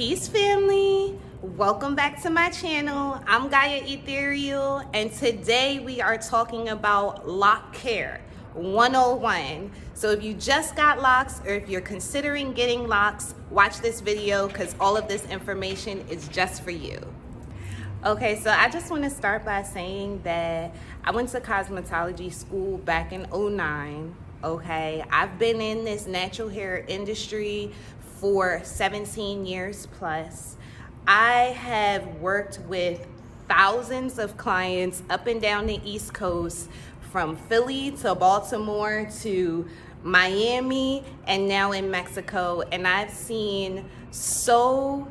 Peace, family. Welcome back to my channel. I'm Gaia Ethereal, and today we are talking about lock care 101. So if you just got locks or if you're considering getting locks, watch this video because all of this information is just for you. Okay, so I just want to start by saying that I went to cosmetology school back in 2009. Okay, I've been in this natural hair industry for 17 years plus. I have worked with thousands of clients up and down the East Coast, from Philly to Baltimore to Miami and now in Mexico, and I've seen so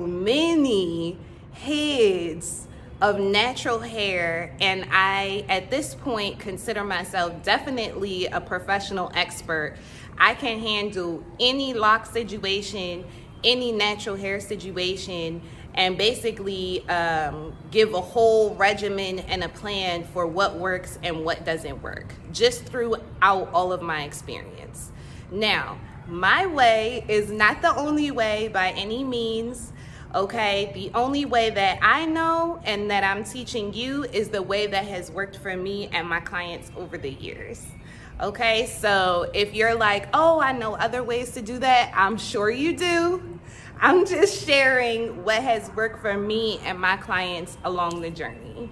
many heads of natural hair, and I at this point consider myself definitely a professional expert. I can handle any lock situation, any natural hair situation, and basically give a whole regimen and a plan for what works and what doesn't work, just throughout all of my experience. Now, my way is not the only way by any means. Okay, the only way that I know and that I'm teaching you is the way that has worked for me and my clients over the years. Okay, so if you're like, oh, I know other ways to do that, I'm sure you do. I'm just sharing what has worked for me and my clients along the journey.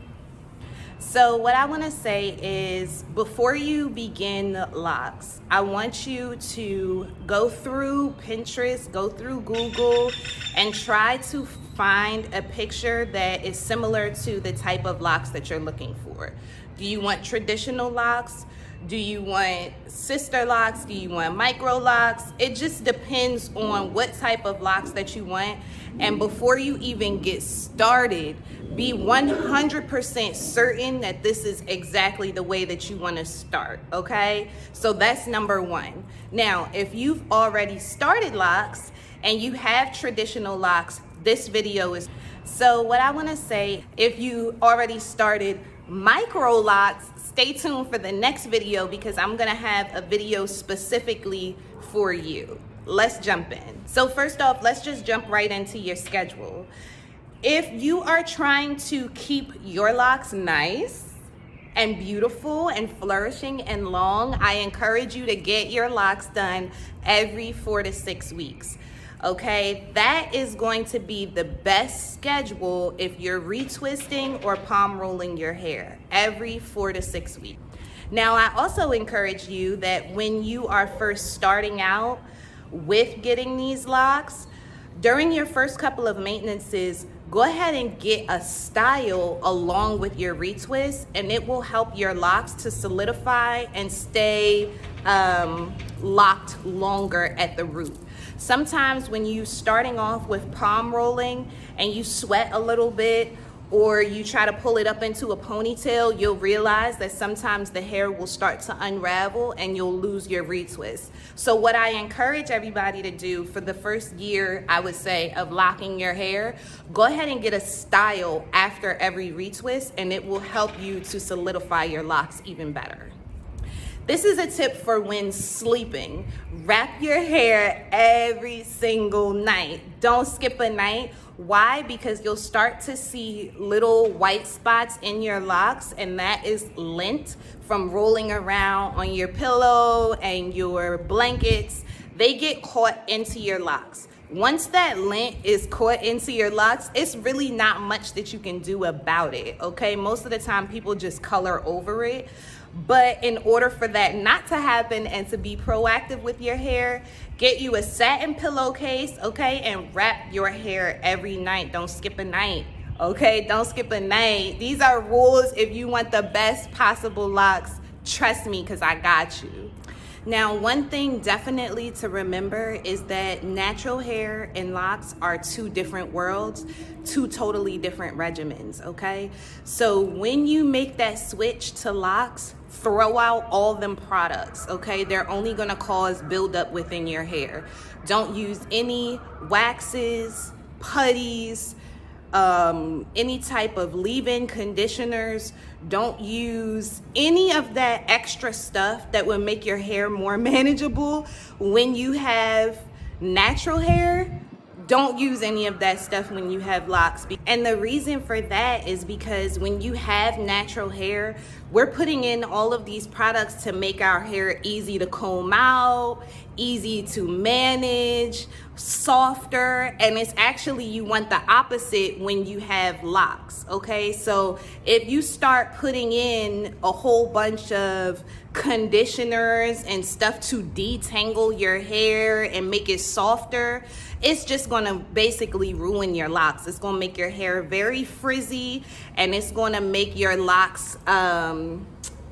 So what I want to say is, before you begin locks, I want you to go through Pinterest, go through Google, and try to find a picture that is similar to the type of locks that you're looking for. Do you want traditional locks? Do you want sister locks? Do you want micro locks? It just depends on what type of locks that you want. And before you even get started, be 100% certain that this is exactly the way that you want to start, okay? So that's number one. Now, if you've already started locks and you have traditional locks, this video is... So what I want to say, if you already started micro locks, stay tuned for the next video because I'm gonna have a video specifically for you. Let's jump in. So first off, let's just jump right into your schedule. If you are trying to keep your locks nice and beautiful and flourishing and long, I encourage you to get your locks done every 4 to 6 weeks. Okay, that is going to be the best schedule if you're retwisting or palm rolling your hair every 4 to 6 weeks. Now, I also encourage you that when you are first starting out with getting these locks, during your first couple of maintenances, go ahead and get a style along with your retwist, and it will help your locks to solidify and stay locked longer at the root. Sometimes when you starting off with palm rolling and you sweat a little bit, or you try to pull it up into a ponytail, you'll realize that sometimes the hair will start to unravel and you'll lose your retwist. So what I encourage everybody to do for the first year, I would say, of locking your hair, go ahead and get a style after every retwist, and it will help you to solidify your locks even better. This is a tip for when sleeping. Wrap your hair every single night. Don't skip a night. Why? Because you'll start to see little white spots in your locks, and that is lint from rolling around on your pillow and your blankets. They get caught into your locks. Once that lint is caught into your locks, it's really not much that you can do about it, okay? Most of the time, people just color over it. But in order for that not to happen and to be proactive with your hair, get you a satin pillowcase, okay? And wrap your hair every night. Don't skip a night, okay? Don't skip a night. These are rules if you want the best possible locks. Trust me, because I got you. Now, one thing definitely to remember is that natural hair and locks are two different worlds, two totally different regimens, okay? So when you make that switch to locks, throw out all them products, okay? They're only gonna cause buildup within your hair. Don't use any waxes, putties, any type of leave-in conditioners. Don't use any of that extra stuff that will make your hair more manageable when you have natural hair, don't use any of that stuff when you have locks. And the reason for that is because when you have natural hair, we're putting in all of these products to make our hair easy to comb out, easy to manage, softer, and it's actually, you want the opposite when you have locks, okay? So if you start putting in a whole bunch of conditioners and stuff to detangle your hair and make it softer, it's just gonna basically ruin your locks. It's gonna make your hair very frizzy, and it's gonna make your locks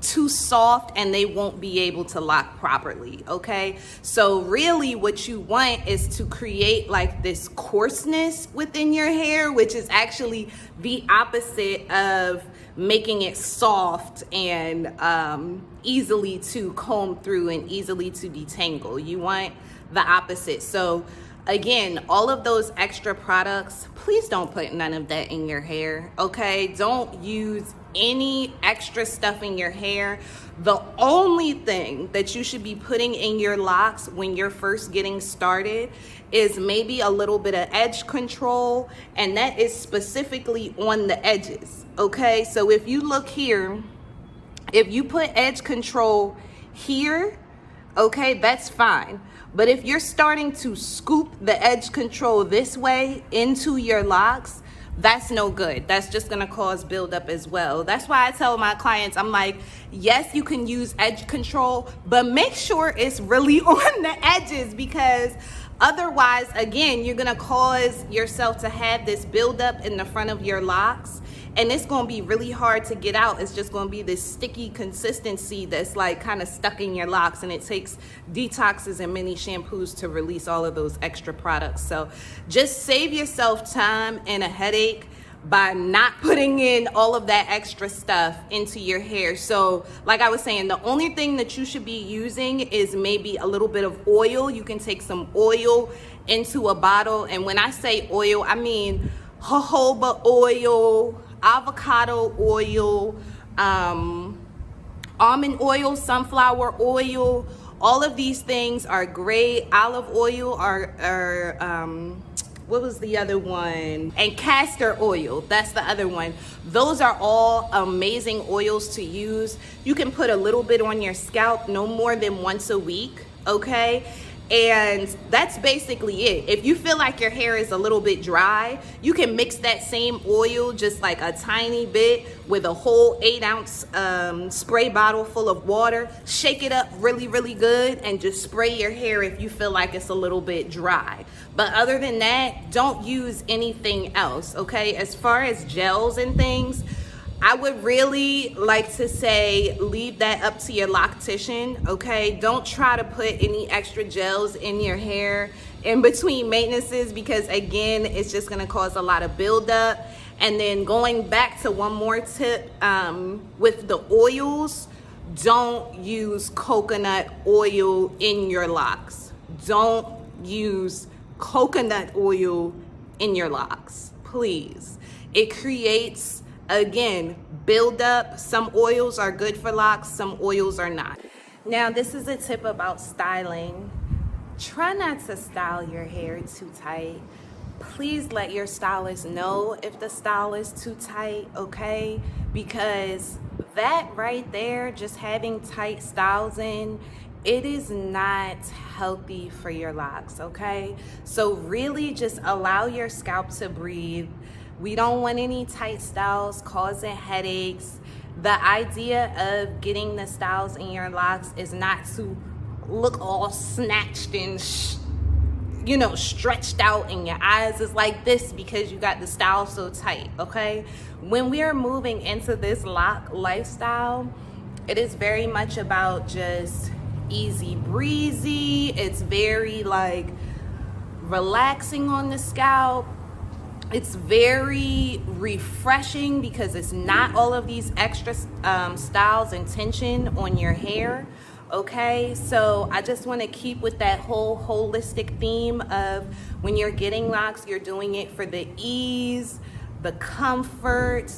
too soft, and they won't be able to lock properly, okay? So really what you want is to create like this coarseness within your hair, which is actually the opposite of making it soft and easily to comb through and easily to detangle. You want the opposite. So again, all of those extra products, please don't put none of that in your hair, okay? Don't use any extra stuff in your hair. The only thing that you should be putting in your locks when you're first getting started is maybe a little bit of edge control, and that is specifically on the edges, okay? So if you look here, if you put edge control here, okay, that's fine. But if you're starting to scoop the edge control this way into your locks, that's no good. That's just gonna cause buildup as well. That's why I tell my clients, I'm like, yes, you can use edge control, but make sure it's really on the edges, because otherwise, again, you're gonna cause yourself to have this buildup in the front of your locks, and it's gonna be really hard to get out. It's just gonna be this sticky consistency that's like kind of stuck in your locks, and it takes detoxes and many shampoos to release all of those extra products. So just save yourself time and a headache by not putting in all of that extra stuff into your hair. So like I was saying, the only thing that you should be using is maybe a little bit of oil. You can take some oil into a bottle, and when I say oil, I mean jojoba oil, avocado oil, almond oil, sunflower oil. All of these things are great. Olive oil are what was the other one? And castor oil, that's the other one. Those are all amazing oils to use. You can put a little bit on your scalp, no more than once a week, okay? And that's basically it. If you feel like your hair is a little bit dry, you can mix that same oil, just like a tiny bit, with a whole 8-ounce spray bottle full of water. Shake it up really, really good, and just spray your hair if you feel like it's a little bit dry. But other than that, don't use anything else, okay? As far as gels and things, I would really like to say leave that up to your loctician, okay? Don't try to put any extra gels in your hair in between maintenances, because again, it's just gonna cause a lot of buildup. And then going back to one more tip, with the oils, don't use coconut oil in your locks. Don't use coconut oil in your locks, please. It creates, again, buildup. Some oils are good for locks, some oils are not. Now, this is a tip about styling. Try not to style your hair too tight. Please let your stylist know if the style is too tight, okay? Because that right there, just having tight styles in, it is not healthy for your locks, okay? So really just allow your scalp to breathe. We don't want any tight styles causing headaches. The idea of getting the styles in your locks is not to look all snatched and stretched out, and your eyes is like this because you got the style so tight, okay? When we are moving into this lock lifestyle, it is very much about just easy breezy. It's very like relaxing on the scalp. It's very refreshing because it's not all of these extra styles and tension on your hair, okay? So I just want to keep with that whole holistic theme of when you're getting locks, you're doing it for the ease, the comfort,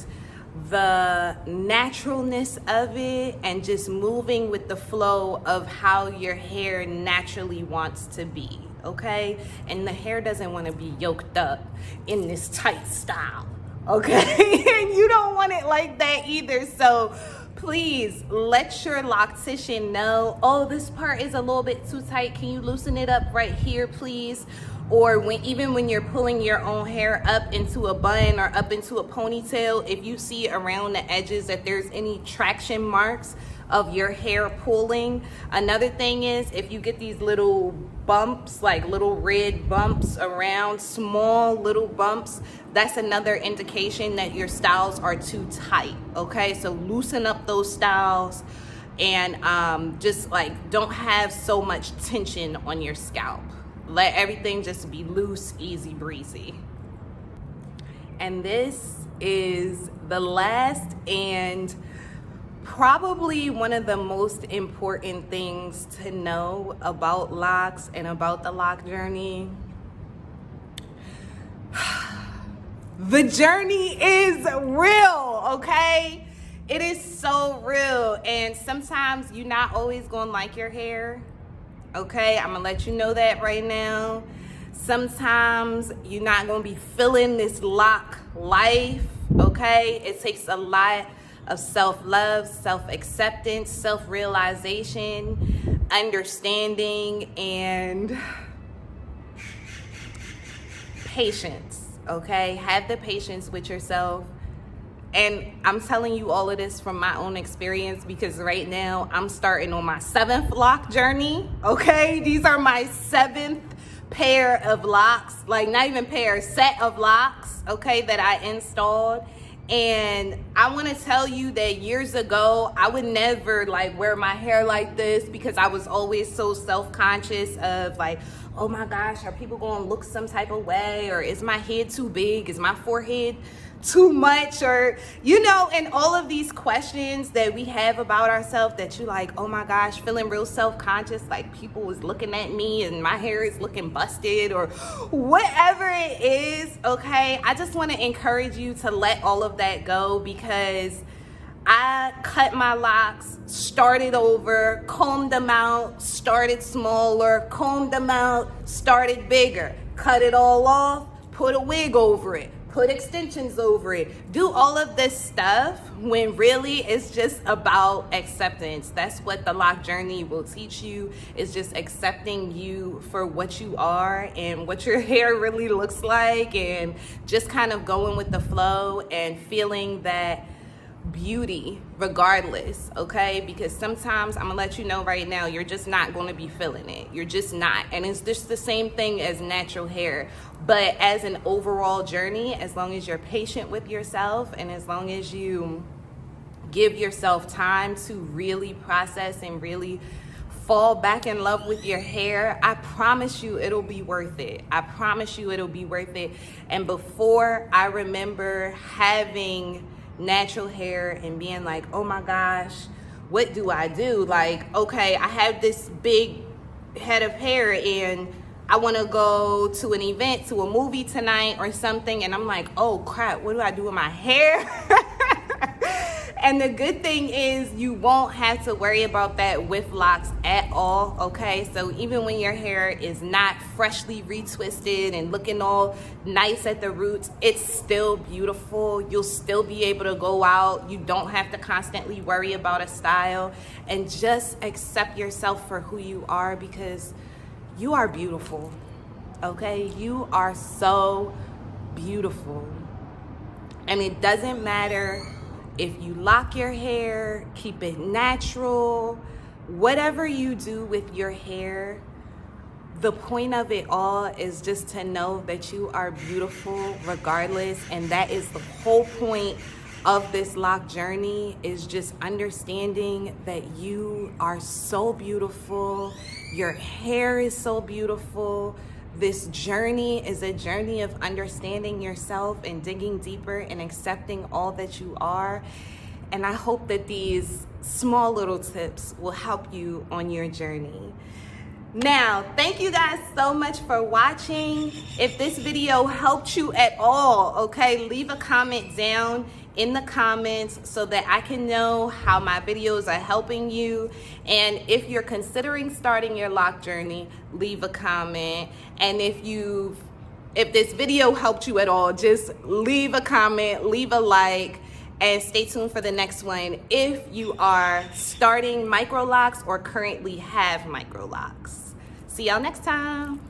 the naturalness of it, and just moving with the flow of how your hair naturally wants to be. okay? And the hair doesn't want to be yoked up in this tight style, okay? And you don't want it like that either. So please let your loctician know, oh, this part is a little bit too tight. Can you loosen it up right here, please? Or even when you're pulling your own hair up into a bun or up into a ponytail, if you see around the edges that there's any traction marks of your hair pulling. Another thing is, if you get these little bumps, like little red bumps around, small little bumps, that's another indication that your styles are too tight, okay? So loosen up those styles and just like don't have so much tension on your scalp. Let everything just be loose, easy breezy. And this is the last and probably one of the most important things to know about locks and about the lock journey. The journey is real, okay? It is so real. And sometimes you're not always gonna like your hair, okay? I'm gonna let you know that right now. Sometimes you're not gonna be feeling this lock life, okay? It takes a lot of self-love, self-acceptance, self-realization, understanding, and patience, okay? Have the patience with yourself. And I'm telling you all of this from my own experience because right now I'm starting on my 7th lock journey, okay? These are my 7th pair of locks, like not even pair, set of locks, okay, that I installed. And I want to tell you that years ago, I would never like wear my hair like this because I was always so self-conscious of like, oh my gosh, are people going to look some type of way? Or is my head too big? Is my forehead too much? Or, you know, and all of these questions that we have about ourselves that you like, oh my gosh, feeling real self-conscious, like people was looking at me and my hair is looking busted or whatever it is, okay? I just want to encourage you to let all of that go because I cut my locks, started over, combed them out, started smaller, combed them out, started bigger, cut it all off, put a wig over it, put extensions over it, do all of this stuff when really it's just about acceptance. That's what the lock journey will teach you, is just accepting you for what you are and what your hair really looks like, and just kind of going with the flow and feeling that beauty regardless, okay? Because sometimes I'm gonna let you know right now, you're just not gonna be feeling it. You're just not. And it's just the same thing as natural hair. But as an overall journey, as long as you're patient with yourself and as long as you give yourself time to really process and really fall back in love with your hair, I promise you it'll be worth it. I promise you it'll be worth it. And before I remember having natural hair and being like, oh my gosh, what do I do? Like, okay, I have this big head of hair and I want to go to an event, to a movie tonight or something, and I'm like, oh crap, what do I do with my hair? And the good thing is you won't have to worry about that with locks at all, okay? So even when your hair is not freshly retwisted and looking all nice at the roots, it's still beautiful. You'll still be able to go out. You don't have to constantly worry about a style, and just accept yourself for who you are because you are beautiful, okay? You are so beautiful. And it doesn't matter if you lock your hair, keep it natural, whatever you do with your hair, the point of it all is just to know that you are beautiful regardless. And that is the whole point of this lock journey, is just understanding that you are so beautiful. Your hair is so beautiful. This journey is a journey of understanding yourself and digging deeper and accepting all that you are. And I hope that these small little tips will help you on your journey. Now, thank you guys so much for watching. If this video helped you at all, okay, leave a comment down in the comments so that I can know how my videos are helping you. And if you're considering starting your lock journey, leave a comment. And if this video helped you at all, just leave a comment, leave a like, and stay tuned for the next one if you are starting micro locks or currently have micro locks. See y'all next time.